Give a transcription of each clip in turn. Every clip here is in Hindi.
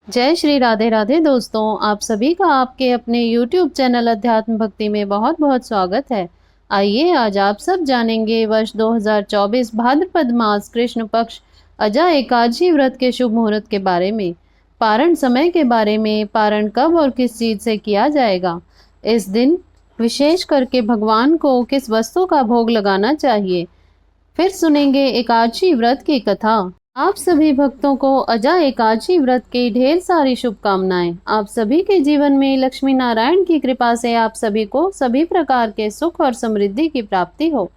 जय श्री राधे राधे दोस्तों, आप सभी का आपके अपने YouTube चैनल अध्यात्म भक्ति में बहुत बहुत स्वागत है। आइए आज आप सब जानेंगे वर्ष 2024 भाद्रपद मास कृष्ण पक्ष अजा एकादशी व्रत के शुभ मुहूर्त के बारे में, पारण समय के बारे में, पारण कब और किस चीज से किया जाएगा, इस दिन विशेष करके भगवान को किस वस्तु का भोग लगाना चाहिए। फिर सुनेंगे एकादशी व्रत की कथा। आप सभी भक्तों को अजा एकादशी व्रत की ढेर सारी शुभकामनाएं। आप सभी के जीवन में लक्ष्मी नारायण की कृपा से आप सभी को सभी प्रकार के सुख और समृद्धि की प्राप्ति हो।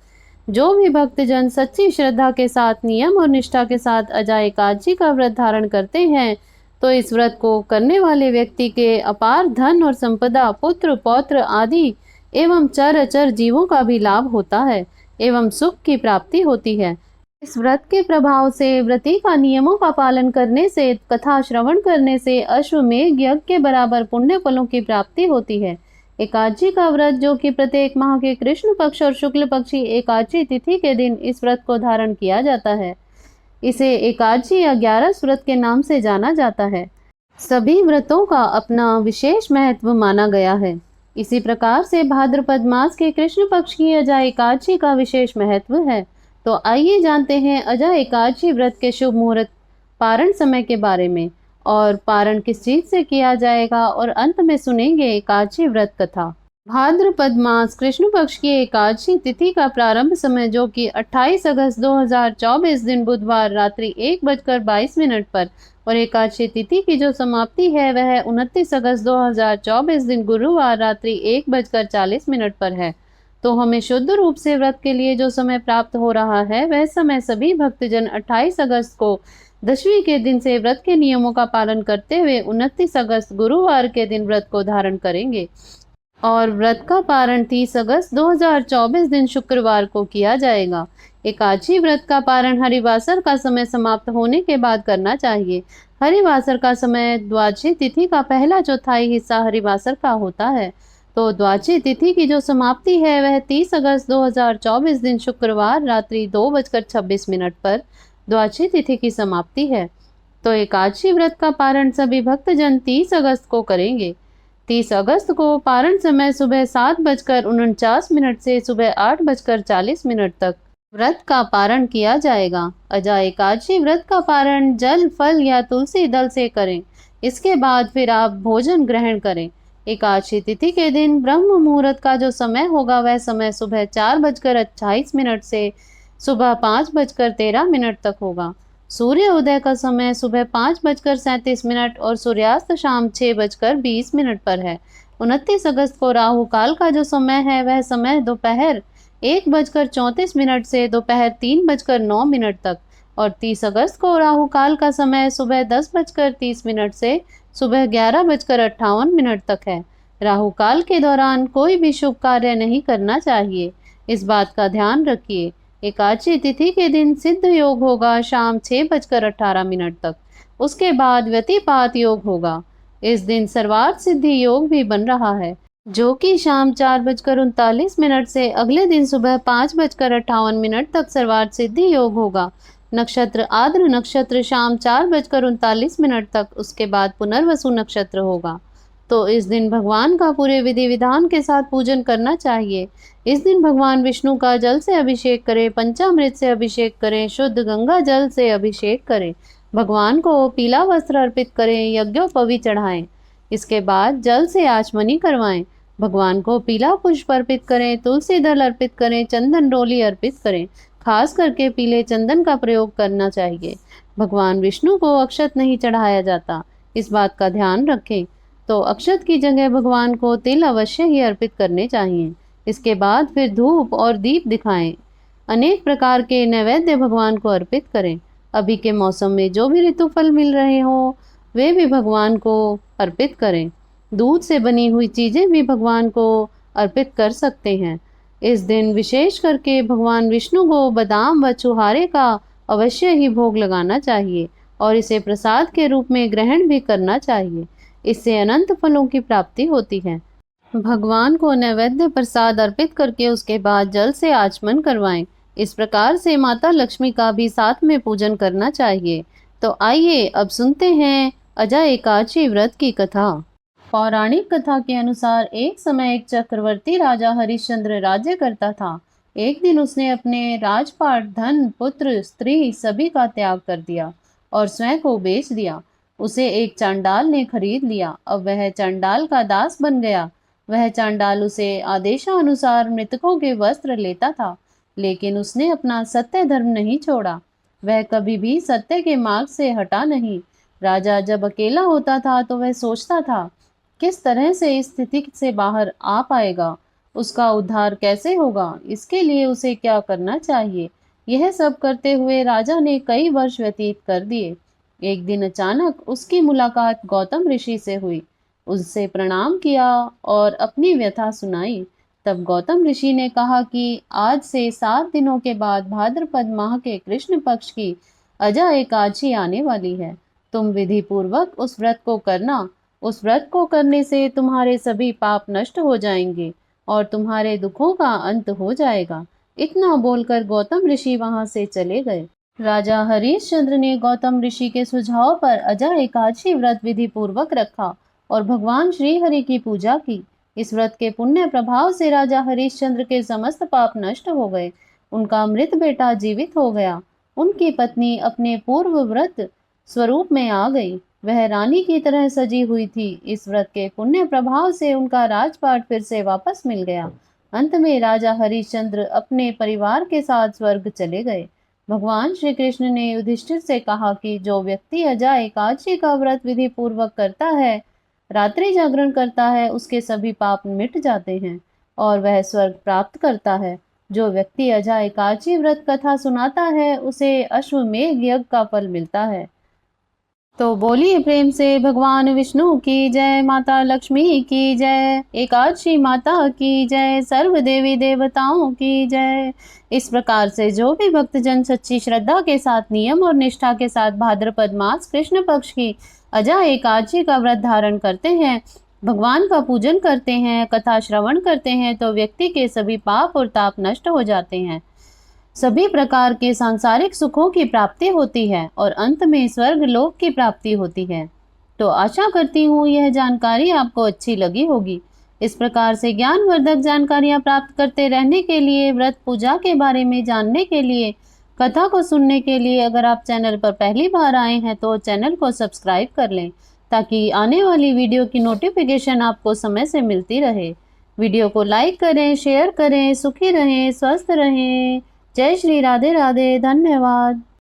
जो भी भक्तजन सच्ची श्रद्धा के साथ नियम और निष्ठा के साथ अजा एकादशी का व्रत धारण करते हैं तो इस व्रत को करने वाले व्यक्ति के अपार धन और संपदा, पुत्र पौत्र आदि एवं चर अचर जीवों का भी लाभ होता है एवं सुख की प्राप्ति होती है। इस व्रत के प्रभाव से व्रती का नियमों का पालन करने से, कथा श्रवण करने से अश्वमेध यज्ञ के बराबर पुण्य फलों की प्राप्ति होती है। एकादशी का व्रत, जो कि प्रत्येक माह के कृष्ण पक्ष और शुक्ल पक्षी एकादशी तिथि के दिन इस व्रत को धारण किया जाता है, इसे एकादशी या 11 व्रत के नाम से जाना जाता है। सभी व्रतों का अपना विशेष महत्व माना गया है। इसी प्रकार से भाद्रपद मास के कृष्ण पक्ष की अजा एकादशी का विशेष महत्व है। तो आइए जानते हैं अजा एकादशी व्रत के शुभ मुहूर्त, पारण समय के बारे में और पारण किस चीज से किया जाएगा, और अंत में सुनेंगे एकादशी व्रत कथा। भाद्रपद मास कृष्ण पक्ष की एकादशी तिथि का प्रारंभ समय, जो कि 28 अगस्त 2024 दिन बुधवार रात्रि 1:22 पर और एकादशी तिथि की जो समाप्ति है वह 29 अगस्त 2024 दिन गुरुवार रात्रि 1:40 पर है। तो हमें शुद्ध रूप से व्रत के लिए जो समय प्राप्त हो रहा है वह समय सभी भक्तजन 28 अगस्त को दशमी के दिन से व्रत के नियमों का पालन करते हुए 29 अगस्त गुरुवार के दिन व्रत को धारण करेंगे और व्रत का पारण 30 अगस्त 2024 दिन शुक्रवार को किया जाएगा। एकादशी व्रत का पारण हरिवासर का समय समाप्त होने के बाद करना चाहिए। हरिवासर का समय द्वादशी तिथि का पहला चौथाई हिस्सा हरिवासर का होता है। तो द्वादशी तिथि की जो समाप्ति है वह 30 अगस्त 2024 दिन शुक्रवार रात्रि 2:26 पर द्वादशी तिथि की समाप्ति है। तो एकादशी व्रत का पारण सभी भक्तजन 30 अगस्त को करेंगे। 30 अगस्त को पारण समय सुबह 7:49 से सुबह 8:40 तक व्रत का पारण किया जाएगा। अजा एकादशी व्रत का पारण जल, फल या तुलसी दल से करें। इसके बाद फिर आप भोजन ग्रहण करें। एकादशी तिथि के दिन ब्रह्म मुहूर्त का जो समय होगा वह समय सुबह 4:28 से सुबह 5:13 तक होगा। सूर्य उदय का समय सुबह 5:37 और सूर्यास्त शाम 6:20 पर है। 29 अगस्त को राहु काल का जो समय है वह समय दोपहर 1:34 से दोपहर 3:09 तक और 30 अगस्त को राहु काल का समय सुबह 10:30 से सुबह 11:58 तक है। राहु काल के दौरान कोई भी शुभ कार्य नहीं करना चाहिए, इस बात का ध्यान रखिए। एकादशी तिथि के दिन सिद्ध योग होगा शाम 6:18 तक। उसके बाद व्यतिपात योग होगा। इस दिन सर्वार्थ सिद्धि योग भी बन रहा है, जो कि शाम 4:39 से अगले दिन सुबह 5:58 तक सर्वार्थ सिद्धि योग होगा। नक्षत्र आद्र नक्षत्र शाम 4:39 तक, उसके बाद पुनर्वसु नक्षत्र होगा। तो इस दिन भगवान का पूरे विधि विधान के साथ पूजन करना चाहिए। इस दिन भगवान विष्णु का जल से अभिषेक करें, पंचामृत से अभिषेक करें, शुद्ध गंगा जल से अभिषेक करें, भगवान को पीला वस्त्र अर्पित करें, यज्ञोपवीत चढ़ाएं। इसके बाद जल से आचमनी करवाएं, भगवान को पीला पुष्प अर्पित करें, तुलसी दल अर्पित करें, चंदन रोली अर्पित करें। खास करके पीले चंदन का प्रयोग करना चाहिए। भगवान विष्णु को अक्षत नहीं चढ़ाया जाता, इस बात का ध्यान रखें। तो अक्षत की जगह भगवान को तिल अवश्य ही अर्पित करने चाहिए। इसके बाद फिर धूप और दीप दिखाएं। अनेक प्रकार के नैवेद्य भगवान को अर्पित करें। अभी के मौसम में जो भी ऋतु फल मिल रहे हो वे भी भगवान को अर्पित करें। दूध से बनी हुई चीजें भी भगवान को अर्पित कर सकते हैं। इस दिन विशेष करके भगवान विष्णु को बादाम व छुहारे का अवश्य ही भोग लगाना चाहिए और इसे प्रसाद के रूप में ग्रहण भी करना चाहिए। इससे अनंत फलों की प्राप्ति होती है। भगवान को नैवेद्य प्रसाद अर्पित करके उसके बाद जल से आचमन करवाएं। इस प्रकार से माता लक्ष्मी का भी साथ में पूजन करना चाहिए। तो आइए अब सुनते हैं अजा एकादशी व्रत की कथा। पौराणिक कथा के अनुसार एक समय एक चक्रवर्ती राजा हरिश्चंद्र राज्य करता था। एक दिन उसने अपने राजपाट, धन, पुत्र, स्त्री सभी का त्याग कर दिया और स्वयं को बेच दिया। उसे एक चांडाल ने खरीद लिया। अब वह चांडाल का दास बन गया। वह चांडाल उसे आदेशानुसार मृतकों के वस्त्र लेता था, लेकिन उसने अपना सत्य धर्म नहीं छोड़ा। वह कभी भी सत्य के मार्ग से हटा नहीं। राजा जब अकेला होता था तो वह सोचता था, किस तरह से इस स्थिति से बाहर आ पाएगा, उसका उद्धार कैसे होगा, इसके लिए उसे क्या करना चाहिए। यह सब करते हुए राजा ने कई वर्ष व्यतीत कर दिए। एक दिन अचानक उसकी मुलाकात गौतम ऋषि से हुई। उससे प्रणाम किया और अपनी व्यथा सुनाई। तब गौतम ऋषि ने कहा कि आज से 7 दिनों के बाद भाद्रपद माह के कृष्ण पक्ष की अजा एकादशी आने वाली है। तुम विधि पूर्वक उस व्रत को करना। उस व्रत को करने से तुम्हारे सभी पाप नष्ट हो जाएंगे और तुम्हारे दुखों का अंत हो जाएगा। इतना बोलकर गौतम ऋषि वहां से चले गए। राजा हरिश्चंद्र ने गौतम ऋषि के सुझाव पर अजा एकादशी व्रत विधि पूर्वक रखा और भगवान श्री हरि की पूजा की। इस व्रत के पुण्य प्रभाव से राजा हरिश्चंद्र के समस्त पाप नष्ट हो गए। उनका मृत बेटा जीवित हो गया। उनकी पत्नी अपने पूर्व व्रत स्वरूप में आ गई। वह रानी की तरह सजी हुई थी। इस व्रत के पुण्य प्रभाव से उनका राजपाट फिर से वापस मिल गया। अंत में राजा हरिश्चंद्र अपने परिवार के साथ स्वर्ग चले गए। भगवान श्री कृष्ण ने युधिष्ठिर से कहा कि जो व्यक्ति अजा एकादशी का व्रत विधि पूर्वक करता है, रात्रि जागरण करता है, उसके सभी पाप मिट जाते हैं और वह स्वर्ग प्राप्त करता है। जो व्यक्ति अजा एकादशी व्रत कथा सुनाता है, उसे अश्वमेध यज्ञ का फल मिलता है। तो बोलिए प्रेम से भगवान विष्णु की जय, माता लक्ष्मी की जय, एकादशी माता की जय, सर्व देवी देवताओं की जय। इस प्रकार से जो भी भक्तजन सच्ची श्रद्धा के साथ, नियम और निष्ठा के साथ भाद्रपद मास कृष्ण पक्ष की अजा एकादशी का व्रत धारण करते हैं, भगवान का पूजन करते हैं, कथा श्रवण करते हैं, तो व्यक्ति के सभी पाप और ताप नष्ट हो जाते हैं। सभी प्रकार के सांसारिक सुखों की प्राप्ति होती है और अंत में स्वर्ग लोक की प्राप्ति होती है। तो आशा करती हूँ यह जानकारी आपको अच्छी लगी होगी। इस प्रकार से ज्ञानवर्धक जानकारियाँ प्राप्त करते रहने के लिए, व्रत पूजा के बारे में जानने के लिए, कथा को सुनने के लिए अगर आप चैनल पर पहली बार आए हैं तो चैनल को सब्सक्राइब कर लें, ताकि आने वाली वीडियो की नोटिफिकेशन आपको समय से मिलती रहे। वीडियो को लाइक करें, शेयर करें। सुखी रहें, स्वस्थ रहें। जय श्री राधे राधे। धन्यवाद।